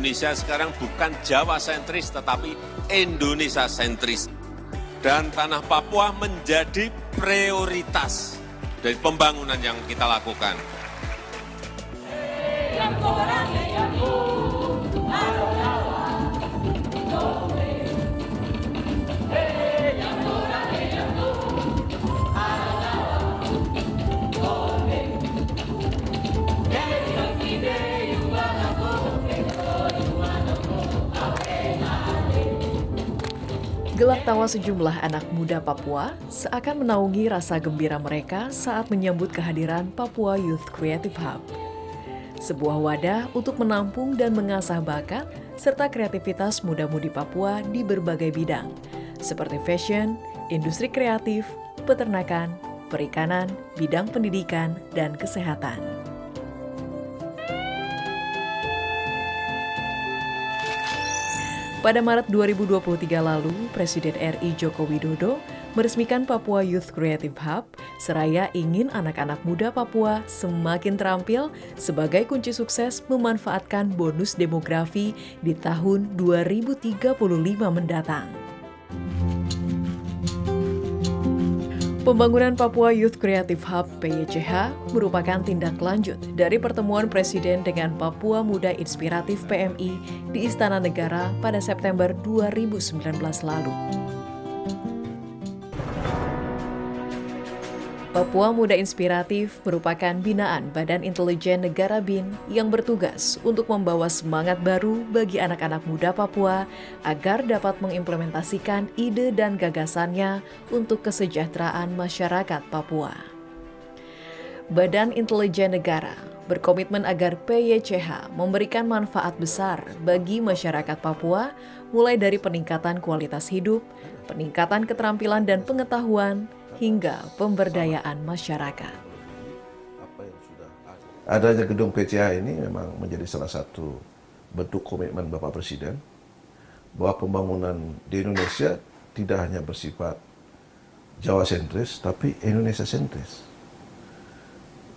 Indonesia sekarang bukan Jawa sentris tetapi Indonesia sentris. Dan tanah Papua menjadi prioritas dari pembangunan yang kita lakukan. Gelak tawa sejumlah anak muda Papua seakan menaungi rasa gembira mereka saat menyambut kehadiran Papua Youth Creative Hub. Sebuah wadah untuk menampung dan mengasah bakat serta kreativitas muda-mudi Papua di berbagai bidang, seperti fashion, industri kreatif, peternakan, perikanan, bidang pendidikan, dan kesehatan. Pada Maret 2023 lalu, Presiden RI Joko Widodo meresmikan Papua Youth Creative Hub, seraya ingin anak-anak muda Papua semakin terampil sebagai kunci sukses memanfaatkan bonus demografi di tahun 2035 mendatang. Pembangunan Papua Youth Creative Hub (PYCH) merupakan tindak lanjut dari pertemuan Presiden dengan Papua Muda Inspiratif PMI di Istana Negara pada September 2019 lalu. Papua Muda Inspiratif merupakan binaan Badan Intelijen Negara BIN yang bertugas untuk membawa semangat baru bagi anak-anak muda Papua agar dapat mengimplementasikan ide dan gagasannya untuk kesejahteraan masyarakat Papua. Badan Intelijen Negara berkomitmen agar PYCH memberikan manfaat besar bagi masyarakat Papua, mulai dari peningkatan kualitas hidup, peningkatan keterampilan dan pengetahuan, hingga pemberdayaan masyarakat. Adanya gedung PCH ini memang menjadi salah satu bentuk komitmen Bapak Presiden bahwa pembangunan di Indonesia tidak hanya bersifat Jawa sentris, tapi Indonesia sentris.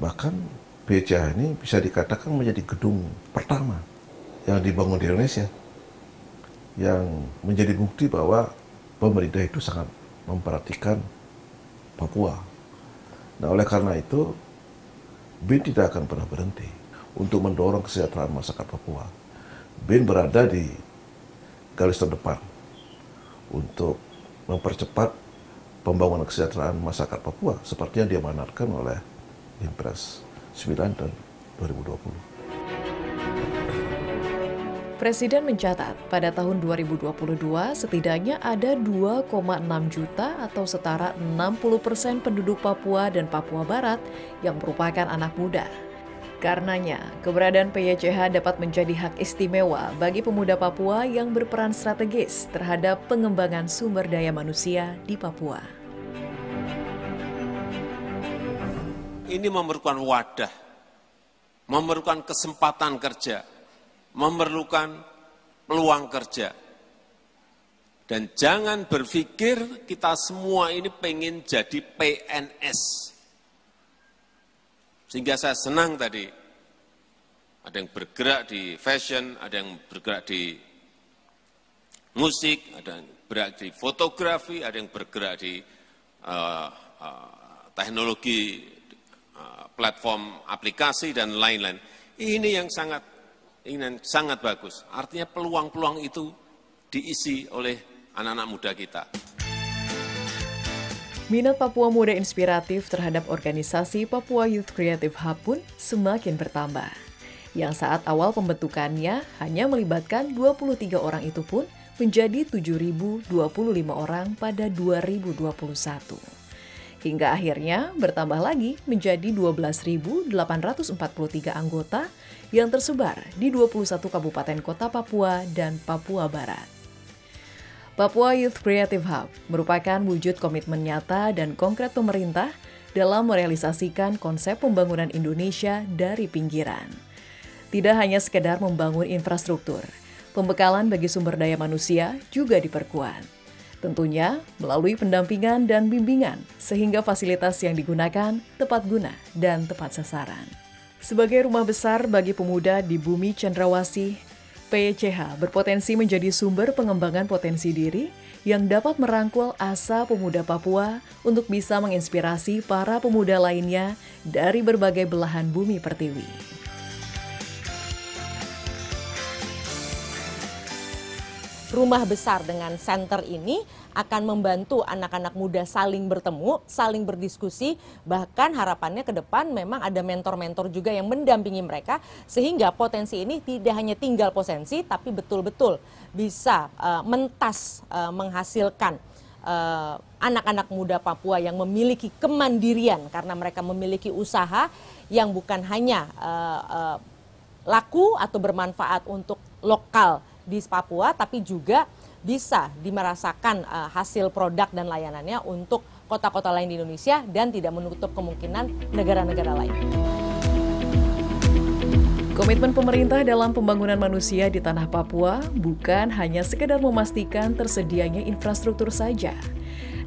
Bahkan PCH ini bisa dikatakan menjadi gedung pertama yang dibangun di Indonesia, yang menjadi bukti bahwa pemerintah itu sangat memperhatikan Papua. Nah, oleh karena itu, BIN tidak akan pernah berhenti untuk mendorong kesejahteraan masyarakat Papua. BIN berada di garis terdepan untuk mempercepat pembangunan kesejahteraan masyarakat Papua seperti yang diamanatkan oleh Impres 9 dan 2020. Presiden mencatat pada tahun 2022 setidaknya ada 2,6 juta atau setara 60% penduduk Papua dan Papua Barat yang merupakan anak muda. Karenanya, keberadaan PYCH dapat menjadi hak istimewa bagi pemuda Papua yang berperan strategis terhadap pengembangan sumber daya manusia di Papua. Ini memerlukan wadah, memerlukan kesempatan kerja, memerlukan peluang kerja. Dan jangan berpikir kita semua ini pengen jadi PNS. Sehingga saya senang tadi, ada yang bergerak di fashion, ada yang bergerak di musik, ada yang bergerak di fotografi, ada yang bergerak di teknologi, platform aplikasi, dan lain-lain. Ini yang sangat bagus. Artinya peluang-peluang itu diisi oleh anak-anak muda kita. Minat Papua Muda Inspiratif terhadap organisasi Papua Youth Creative Hub pun semakin bertambah. Yang saat awal pembentukannya hanya melibatkan 23 orang itu pun menjadi 7.025 orang pada 2021. Hingga akhirnya bertambah lagi menjadi 12.843 anggota yang tersebar di 21 kabupaten kota Papua dan Papua Barat. Papua Youth Creative Hub merupakan wujud komitmen nyata dan konkret pemerintah dalam merealisasikan konsep pembangunan Indonesia dari pinggiran. Tidak hanya sekedar membangun infrastruktur, pembekalan bagi sumber daya manusia juga diperkuat. Tentunya melalui pendampingan dan bimbingan sehingga fasilitas yang digunakan tepat guna dan tepat sasaran. Sebagai rumah besar bagi pemuda di bumi cendrawasih, PYCH berpotensi menjadi sumber pengembangan potensi diri yang dapat merangkul asa pemuda Papua untuk bisa menginspirasi para pemuda lainnya dari berbagai belahan bumi pertiwi. Rumah besar dengan center ini akan membantu anak-anak muda saling bertemu, saling berdiskusi, bahkan harapannya ke depan memang ada mentor-mentor juga yang mendampingi mereka, sehingga potensi ini tidak hanya tinggal potensi, tapi betul-betul bisa mentas menghasilkan anak-anak muda Papua yang memiliki kemandirian karena mereka memiliki usaha yang bukan hanya laku atau bermanfaat untuk lokal di Papua, tapi juga bisa dimerasakan hasil produk dan layanannya untuk kota-kota lain di Indonesia dan tidak menutup kemungkinan negara-negara lain. Komitmen pemerintah dalam pembangunan manusia di tanah Papua bukan hanya sekedar memastikan tersedianya infrastruktur saja,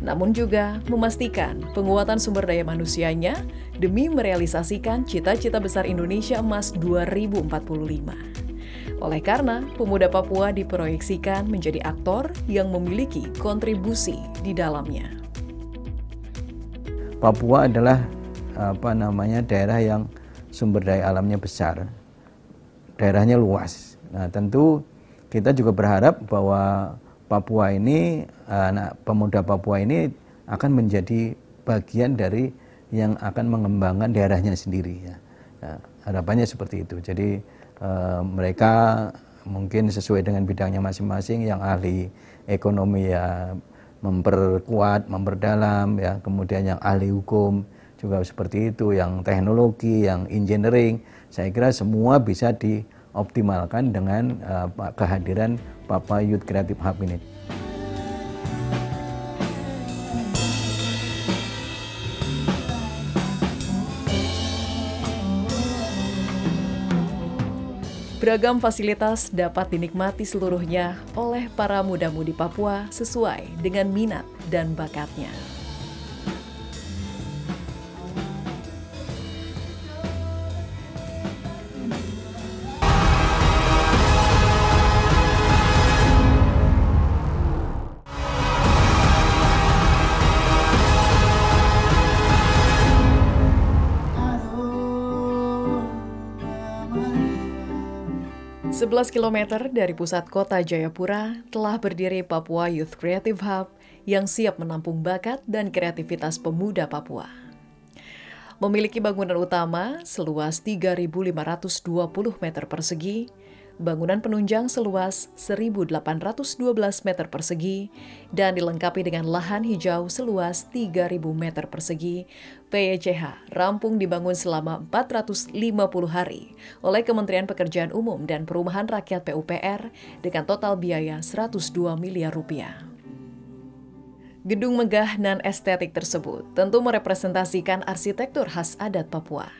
namun juga memastikan penguatan sumber daya manusianya demi merealisasikan cita-cita besar Indonesia Emas 2045. Oleh karena, pemuda Papua diproyeksikan menjadi aktor yang memiliki kontribusi di dalamnya. Papua adalah daerah yang sumber daya alamnya besar, daerahnya luas. Nah, tentu kita juga berharap bahwa Papua ini, pemuda Papua ini akan menjadi bagian dari yang akan mengembangkan daerahnya sendiri. Ya. Nah, harapannya seperti itu. Jadi mereka mungkin sesuai dengan bidangnya masing-masing, yang ahli ekonomi ya memperkuat, memperdalam, ya, kemudian yang ahli hukum juga seperti itu, yang teknologi, yang engineering, saya kira semua bisa dioptimalkan dengan kehadiran Papua Youth Creative Hub ini. Beragam fasilitas dapat dinikmati seluruhnya oleh para muda-mudi Papua sesuai dengan minat dan bakatnya. Sebelas kilometer dari pusat kota Jayapura telah berdiri Papua Youth Creative Hub yang siap menampung bakat dan kreativitas pemuda Papua. Memiliki bangunan utama seluas 3.520 meter persegi, bangunan penunjang seluas 1.812 meter persegi, dan dilengkapi dengan lahan hijau seluas 3.000 meter persegi, PYCH rampung dibangun selama 450 hari oleh Kementerian Pekerjaan Umum dan Perumahan Rakyat PUPR dengan total biaya 102 miliar rupiah. Gedung megah dan estetik tersebut tentu merepresentasikan arsitektur khas adat Papua.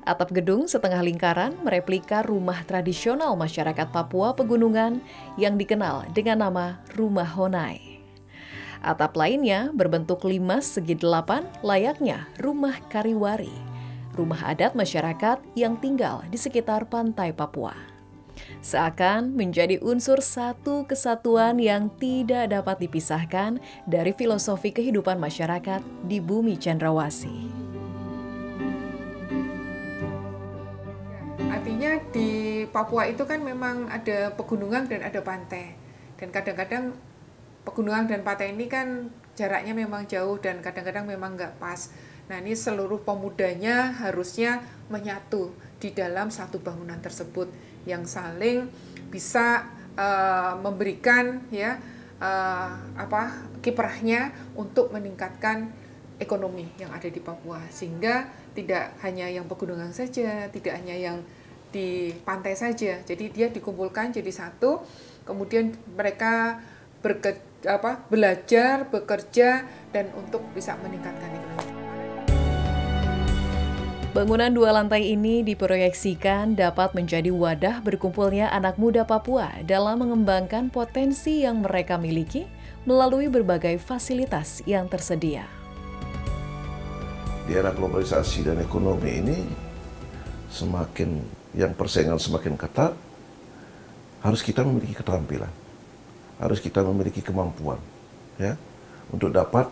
Atap gedung setengah lingkaran mereplika rumah tradisional masyarakat Papua Pegunungan yang dikenal dengan nama Rumah Honai. Atap lainnya berbentuk limas segi 8 layaknya rumah kariwari, rumah adat masyarakat yang tinggal di sekitar pantai Papua. Seakan menjadi unsur satu kesatuan yang tidak dapat dipisahkan dari filosofi kehidupan masyarakat di bumi Cendrawasih. Artinya di Papua itu kan memang ada pegunungan dan ada pantai. Dan kadang-kadang pegunungan dan pantai ini kan jaraknya memang jauh dan kadang-kadang memang nggak pas. Nah, ini seluruh pemudanya harusnya menyatu di dalam satu bangunan tersebut yang saling bisa memberikan kiprahnya untuk meningkatkan ekonomi yang ada di Papua, sehingga tidak hanya yang pegunungan saja, tidak hanya yang di pantai saja. Jadi dia dikumpulkan jadi satu, kemudian mereka belajar, bekerja, dan untuk bisa meningkatkan ekonomi. Bangunan 2 lantai ini diproyeksikan dapat menjadi wadah berkumpulnya anak muda Papua dalam mengembangkan potensi yang mereka miliki melalui berbagai fasilitas yang tersedia. Di era globalisasi dan ekonomi ini, yang persaingan semakin ketat, harus kita memiliki keterampilan, harus kita memiliki kemampuan, ya, untuk dapat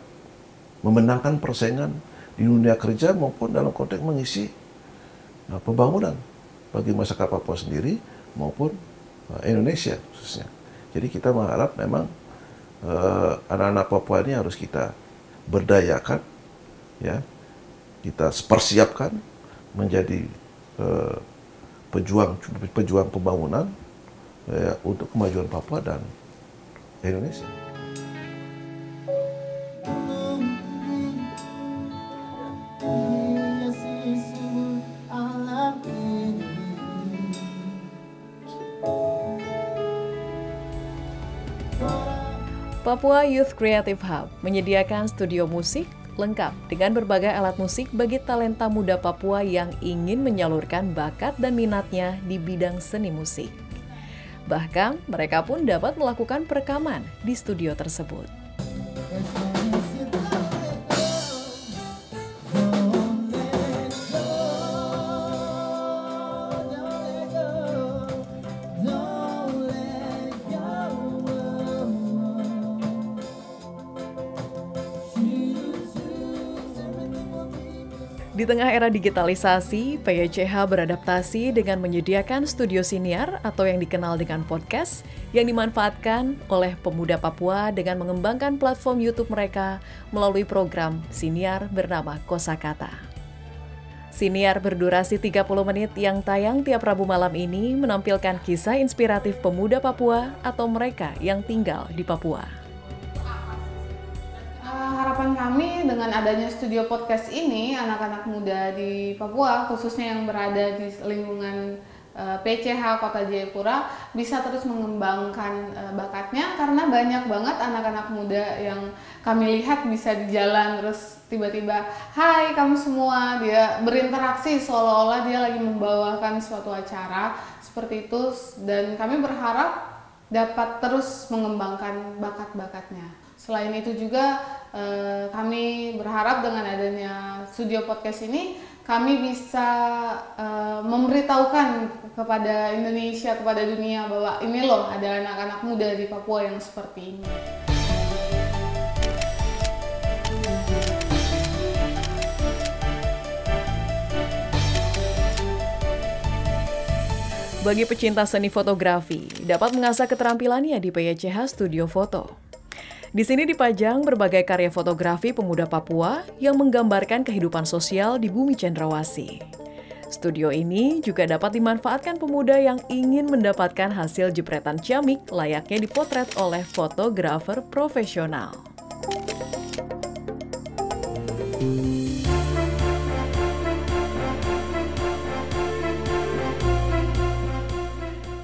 memenangkan persaingan di dunia kerja maupun dalam konteks mengisi pembangunan bagi masyarakat Papua sendiri maupun Indonesia khususnya. Jadi kita mengharap memang anak-anak Papua ini harus kita berdayakan, ya, kita persiapkan menjadi pejuang pembangunan untuk kemajuan Papua dan Indonesia. Papua Youth Creative Hub menyediakan studio musik lengkap dengan berbagai alat musik bagi talenta muda Papua yang ingin menyalurkan bakat dan minatnya di bidang seni musik. Bahkan, mereka pun dapat melakukan perekaman di studio tersebut. Di tengah era digitalisasi, PYCH beradaptasi dengan menyediakan studio siniar atau yang dikenal dengan podcast yang dimanfaatkan oleh pemuda Papua dengan mengembangkan platform YouTube mereka melalui program siniar bernama Kosakata. Siniar berdurasi 30 menit yang tayang tiap Rabu malam ini menampilkan kisah inspiratif pemuda Papua atau mereka yang tinggal di Papua. Harapan kami dengan adanya studio podcast ini, anak-anak muda di Papua, khususnya yang berada di lingkungan PCH Kota Jayapura, bisa terus mengembangkan bakatnya, karena banyak banget anak-anak muda yang kami lihat bisa di jalan, terus tiba-tiba, hai kamu semua, dia berinteraksi seolah-olah dia lagi membawakan suatu acara, seperti itu, dan kami berharap dapat terus mengembangkan bakat-bakatnya. Selain itu juga kami berharap dengan adanya studio podcast ini kami bisa memberitahukan kepada Indonesia, kepada dunia bahwa ini loh ada anak-anak muda di Papua yang seperti ini. Bagi pecinta seni fotografi, dapat mengasah keterampilannya di PYCH Studio Foto. Di sini dipajang berbagai karya fotografi pemuda Papua yang menggambarkan kehidupan sosial di bumi cendrawasih. Studio ini juga dapat dimanfaatkan pemuda yang ingin mendapatkan hasil jepretan ciamik layaknya dipotret oleh fotografer profesional.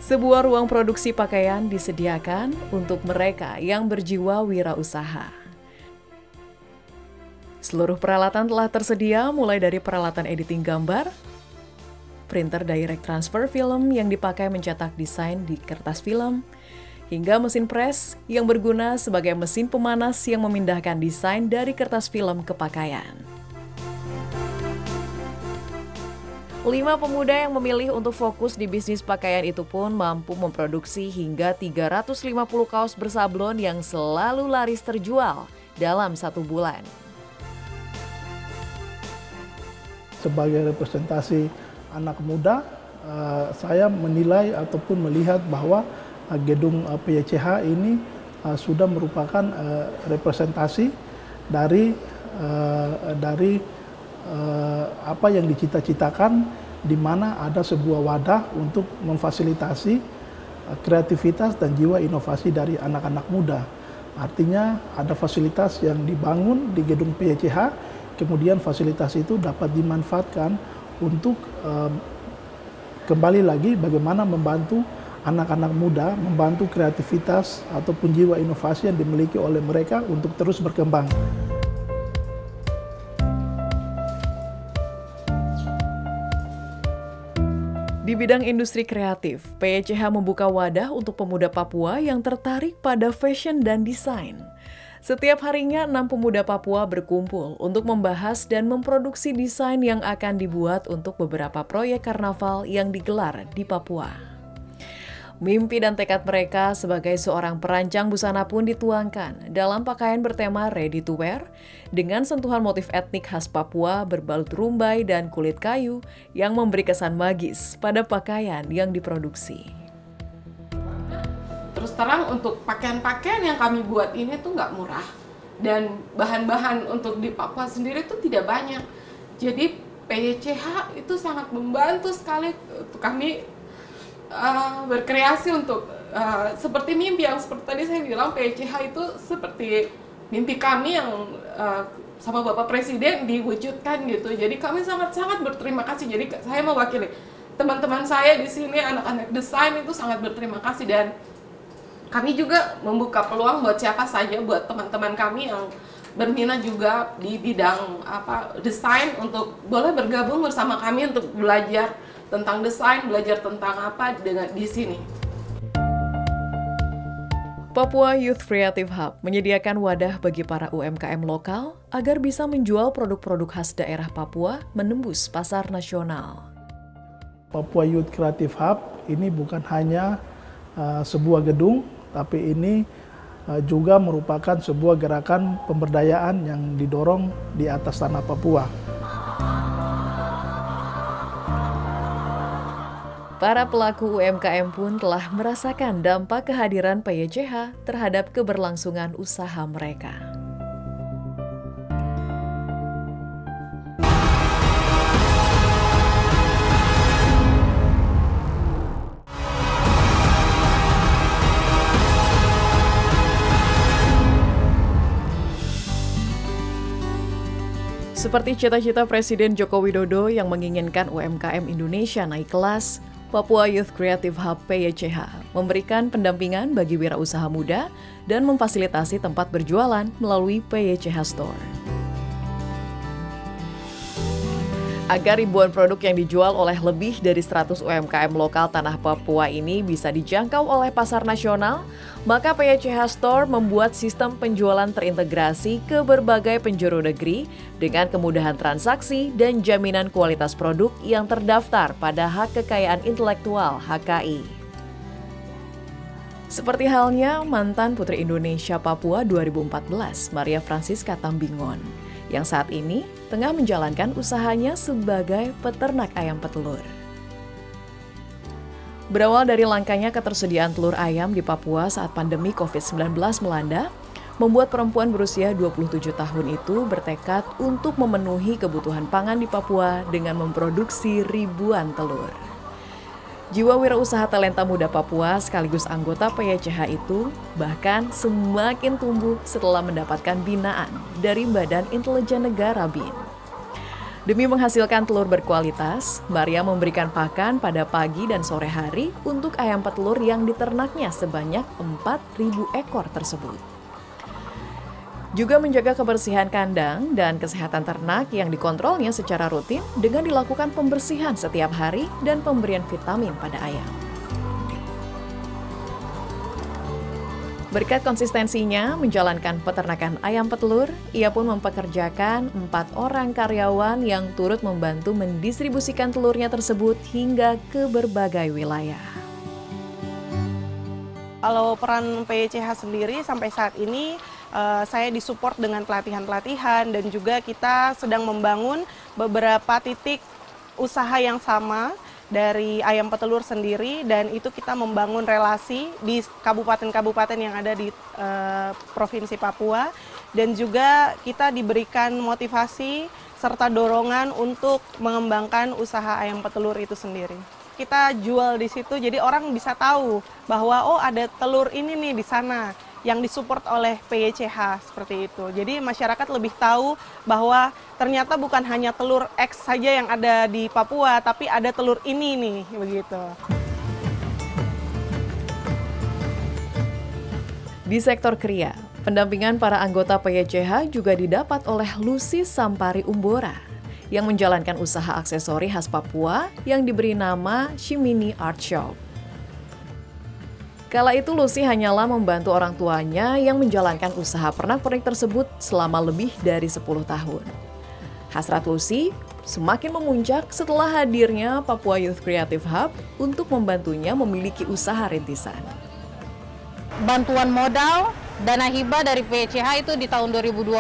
Sebuah ruang produksi pakaian disediakan untuk mereka yang berjiwa wirausaha. Seluruh peralatan telah tersedia mulai dari peralatan editing gambar, printer direct transfer film yang dipakai mencetak desain di kertas film, hingga mesin press yang berguna sebagai mesin pemanas yang memindahkan desain dari kertas film ke pakaian. 5 pemuda yang memilih untuk fokus di bisnis pakaian itu pun mampu memproduksi hingga 350 kaos bersablon yang selalu laris terjual dalam 1 bulan. Sebagai representasi anak muda, saya menilai ataupun melihat bahwa gedung PYCH ini sudah merupakan representasi dari apa yang dicita-citakan, di mana ada sebuah wadah untuk memfasilitasi kreativitas dan jiwa inovasi dari anak-anak muda. Artinya ada fasilitas yang dibangun di gedung PYCH, kemudian fasilitas itu dapat dimanfaatkan untuk kembali lagi bagaimana membantu anak-anak muda, membantu kreativitas ataupun jiwa inovasi yang dimiliki oleh mereka untuk terus berkembang. Di bidang industri kreatif, PYCH membuka wadah untuk pemuda Papua yang tertarik pada fashion dan desain. Setiap harinya 6 pemuda Papua berkumpul untuk membahas dan memproduksi desain yang akan dibuat untuk beberapa proyek karnaval yang digelar di Papua. Mimpi dan tekad mereka sebagai seorang perancang busana pun dituangkan dalam pakaian bertema ready to wear dengan sentuhan motif etnik khas Papua berbalut rumbai dan kulit kayu yang memberi kesan magis pada pakaian yang diproduksi. Terus terang untuk pakaian-pakaian yang kami buat ini tuh nggak murah. Dan bahan-bahan untuk di Papua sendiri tuh tidak banyak. Jadi PYCH itu sangat membantu sekali untuk kami berkreasi untuk seperti mimpi yang seperti tadi saya bilang, PYCH itu seperti mimpi kami yang sama Bapak Presiden diwujudkan gitu. Jadi kami sangat-sangat berterima kasih. Jadi saya mewakili teman-teman saya di sini, anak-anak desain itu sangat berterima kasih, dan kami juga membuka peluang buat siapa saja, buat teman-teman kami yang berminat juga di bidang desain untuk boleh bergabung bersama kami untuk belajar tentang desain, belajar tentang di sini. Papua Youth Creative Hub menyediakan wadah bagi para UMKM lokal agar bisa menjual produk-produk khas daerah Papua menembus pasar nasional. Papua Youth Creative Hub ini bukan hanya sebuah gedung, tapi ini juga merupakan sebuah gerakan pemberdayaan yang didorong di atas tanah Papua. Para pelaku UMKM pun telah merasakan dampak kehadiran PYCH terhadap keberlangsungan usaha mereka. Seperti cita-cita Presiden Joko Widodo yang menginginkan UMKM Indonesia naik kelas, Papua Youth Creative Hub PYCH memberikan pendampingan bagi wirausaha muda dan memfasilitasi tempat berjualan melalui PYCH Store. Agar ribuan produk yang dijual oleh lebih dari 100 UMKM lokal tanah Papua ini bisa dijangkau oleh pasar nasional, maka PYCH Store membuat sistem penjualan terintegrasi ke berbagai penjuru negeri dengan kemudahan transaksi dan jaminan kualitas produk yang terdaftar pada Hak Kekayaan Intelektual (HKI). Seperti halnya mantan Putri Indonesia Papua 2014, Maria Francisca Tambingon, yang saat ini tengah menjalankan usahanya sebagai peternak ayam petelur. Berawal dari langkanya ketersediaan telur ayam di Papua saat pandemi COVID-19 melanda, membuat perempuan berusia 27 tahun itu bertekad untuk memenuhi kebutuhan pangan di Papua dengan memproduksi ribuan telur. Jiwa wirausaha talenta muda Papua sekaligus anggota PYCH itu bahkan semakin tumbuh setelah mendapatkan binaan dari Badan Intelijen Negara BIN. Demi menghasilkan telur berkualitas, Maria memberikan pakan pada pagi dan sore hari untuk ayam petelur yang diternaknya sebanyak 4.000 ekor tersebut. Juga menjaga kebersihan kandang dan kesehatan ternak yang dikontrolnya secara rutin dengan dilakukan pembersihan setiap hari dan pemberian vitamin pada ayam. Berkat konsistensinya menjalankan peternakan ayam petelur, ia pun mempekerjakan 4 orang karyawan yang turut membantu mendistribusikan telurnya tersebut hingga ke berbagai wilayah. Kalau peran PYCH sendiri sampai saat ini saya disupport dengan pelatihan-pelatihan dan juga kita sedang membangun beberapa titik usaha yang sama dari ayam petelur sendiri, dan itu kita membangun relasi di kabupaten-kabupaten yang ada di Provinsi Papua, dan juga kita diberikan motivasi serta dorongan untuk mengembangkan usaha ayam petelur itu sendiri. Kita jual di situ, jadi orang bisa tahu bahwa oh ada telur ini nih di sana yang disupport oleh PYCH seperti itu. Jadi masyarakat lebih tahu bahwa ternyata bukan hanya telur X saja yang ada di Papua, tapi ada telur ini nih, begitu. Di sektor kria, pendampingan para anggota PYCH juga didapat oleh Lucy Sampari Umbora yang menjalankan usaha aksesori khas Papua yang diberi nama Shimini Art Shop. Kala itu Lucy hanyalah membantu orang tuanya yang menjalankan usaha pernak-pernik tersebut selama lebih dari 10 tahun. Hasrat Lucy semakin memuncak setelah hadirnya Papua Youth Creative Hub untuk membantunya memiliki usaha rintisan. Bantuan modal, dana hibah dari PYCH itu di tahun 2020,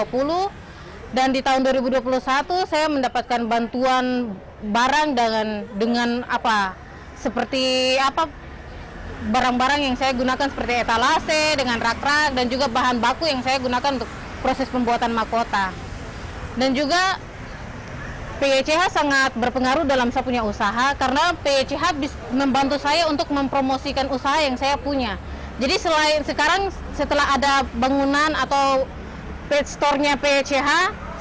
dan di tahun 2021 saya mendapatkan bantuan barang dengan seperti barang-barang yang saya gunakan seperti etalase dengan rak-rak dan juga bahan baku yang saya gunakan untuk proses pembuatan mahkota. Dan juga PYCH sangat berpengaruh dalam saya punya usaha karena PYCH membantu saya untuk mempromosikan usaha yang saya punya. Jadi sekarang setelah ada bangunan atau pet store-nya PYCH,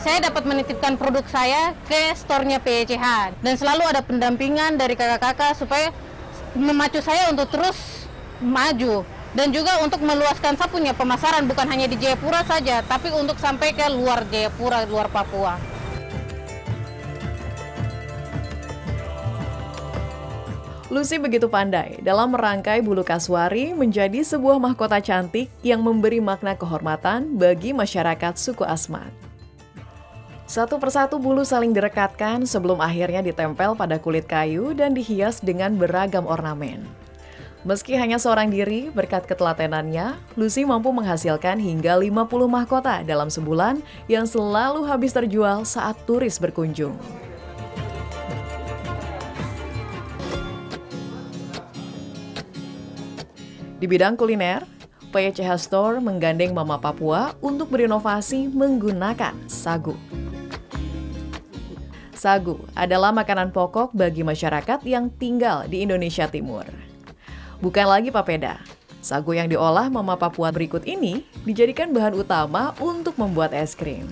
saya dapat menitipkan produk saya ke store-nya PYCH. Dan selalu ada pendampingan dari kakak-kakak supaya memacu saya untuk terus maju. Dan juga untuk meluaskan saya punya pemasaran bukan hanya di Jayapura saja, tapi untuk sampai ke luar Jayapura, luar Papua. Lucy begitu pandai dalam merangkai bulu kasuari menjadi sebuah mahkota cantik yang memberi makna kehormatan bagi masyarakat suku Asmat. Satu persatu bulu saling direkatkan sebelum akhirnya ditempel pada kulit kayu dan dihias dengan beragam ornamen. Meski hanya seorang diri, berkat ketelatenannya, Lucy mampu menghasilkan hingga 50 mahkota dalam sebulan yang selalu habis terjual saat turis berkunjung. Di bidang kuliner, PYCH Store menggandeng Mama Papua untuk berinovasi menggunakan sagu. Sagu adalah makanan pokok bagi masyarakat yang tinggal di Indonesia Timur. Bukan lagi papeda, sagu yang diolah Mama Papua berikut ini dijadikan bahan utama untuk membuat es krim.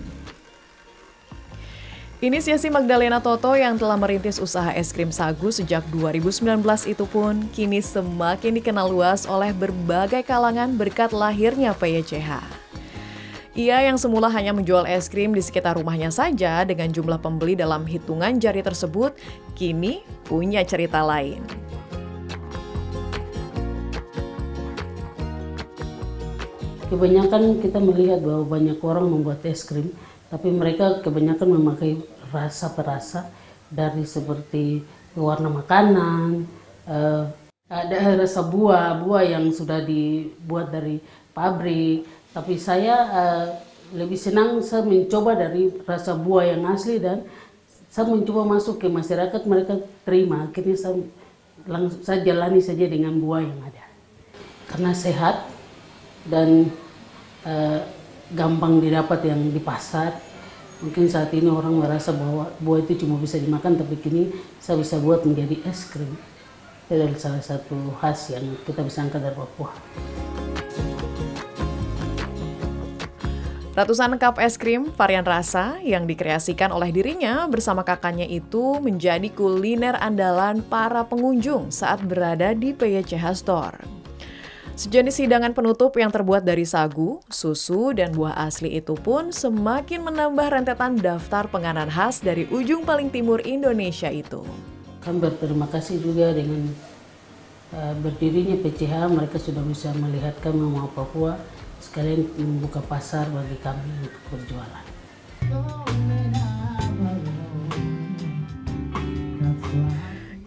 Inisiasi Magdalena Toto yang telah merintis usaha es krim sagu sejak 2019 itu pun kini semakin dikenal luas oleh berbagai kalangan berkat lahirnya PYCH. Ia yang semula hanya menjual es krim di sekitar rumahnya saja dengan jumlah pembeli dalam hitungan jari tersebut, kini punya cerita lain. Kebanyakan kita melihat bahwa banyak orang membuat es krim, tapi mereka kebanyakan memakai rasa perasa dari seperti warna makanan, ada rasa buah yang sudah dibuat dari pabrik. Tapi saya lebih senang saya mencoba dari rasa buah yang asli dan saya mencoba masuk ke masyarakat, mereka terima. Akhirnya saya jalani saja dengan buah yang ada. Karena sehat dan gampang didapat yang di pasar. Mungkin saat ini orang merasa bahwa buah itu cuma bisa dimakan, tapi kini saya bisa buat menjadi es krim. Itu adalah salah satu khas yang kita bisa angkat dari Papua. Ratusan cup es krim varian rasa yang dikreasikan oleh dirinya bersama kakaknya itu menjadi kuliner andalan para pengunjung saat berada di PYCH Store. Sejenis hidangan penutup yang terbuat dari sagu, susu, dan buah asli itu pun semakin menambah rentetan daftar penganan khas dari ujung paling timur Indonesia itu. Kami berterima kasih juga dengan berdirinya PYCH, mereka sudah bisa melihat kami mau Papua, sekalian membuka pasar bagi kami untuk berjualan.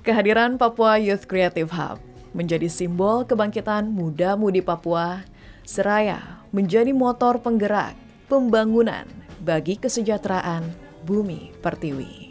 Kehadiran Papua Youth Creative Hub menjadi simbol kebangkitan muda-mudi Papua, seraya menjadi motor penggerak pembangunan bagi kesejahteraan bumi pertiwi.